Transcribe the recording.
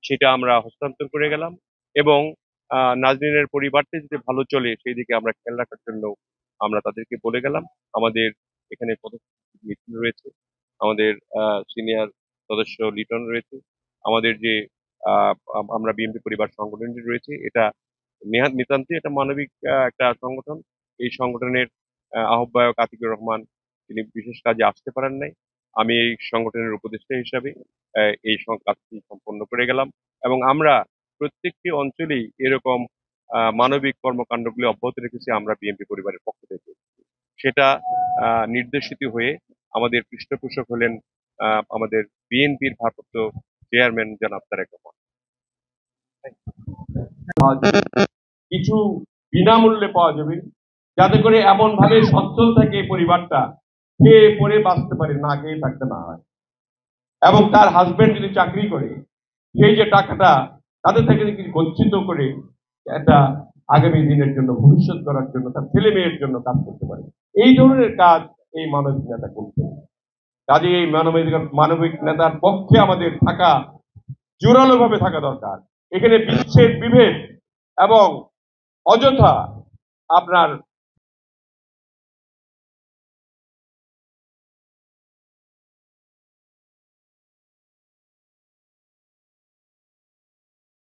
সেটা আমরা হস্তান্তর করে গেলাম এবং নাজনীনের পরিবারটা যাতে ভালো চলে সেই দিকে আমরা খেয়াল রাখার জন্য আমরা তাদেরকে বলে গেলাম। আমাদের এখানে মিছিল রয়েছে, আমাদের সিনিয়র সদস্য লিটন রয়েছে, আমাদের যে আমরা বিএনপি পরিবার সংগঠনটি রয়েছে, এটা নিতান্তই এটা মানবিক একটা সংগঠন। এই সংগঠনের আহ্বায়ক আতিকুর রহমান তিনি বিশেষ কাজে আসতে পারেন নাই। আমি এই সংগঠনের উপদেষ্টা হিসাবে এই কাজটি সম্পন্ন করে গেলাম এবং আমরা প্রত্যেকটি অঞ্চলেই এরকম মানবিক কর্মকাণ্ডগুলি অব্যাহত রেখেছি আমরা বিএনপি পরিবারের পক্ষ থেকে। সেটা নির্দেশিত হয়ে আমাদের পৃষ্ঠপোষক হলেন আমাদের বিএনপির ভারপ্রাপ্ত চেয়ারম্যান জনাব তারেক রহমান। কিছু বিনামূল্যে পাওয়া যাবে যাতে করে এমন ভাবে সচ্ছল থাকে পরিবারটা, খেয়ে পরে বাঁচতে পারে, না খেয়ে থাকতে না হয়। এবং তার হাজবেন্ড যদি চাকরি করে সেই যে টাকাটা তাদের থেকে কিছু বঞ্চিত করে একটা আগামী দিনের জন্য, ভবিষ্যৎ করার জন্য, তার ছেলে মেয়ের জন্য কাজ করতে পারে। এই ধরনের কাজ এই মানবিক নেতা করতে। কাজে এই মানবিক নেতার পক্ষে আমাদের থাকা, জোরালো ভাবে থাকা দরকার। এখানে বিচ্ছেদ, বিভেদ এবং অযথা আপনার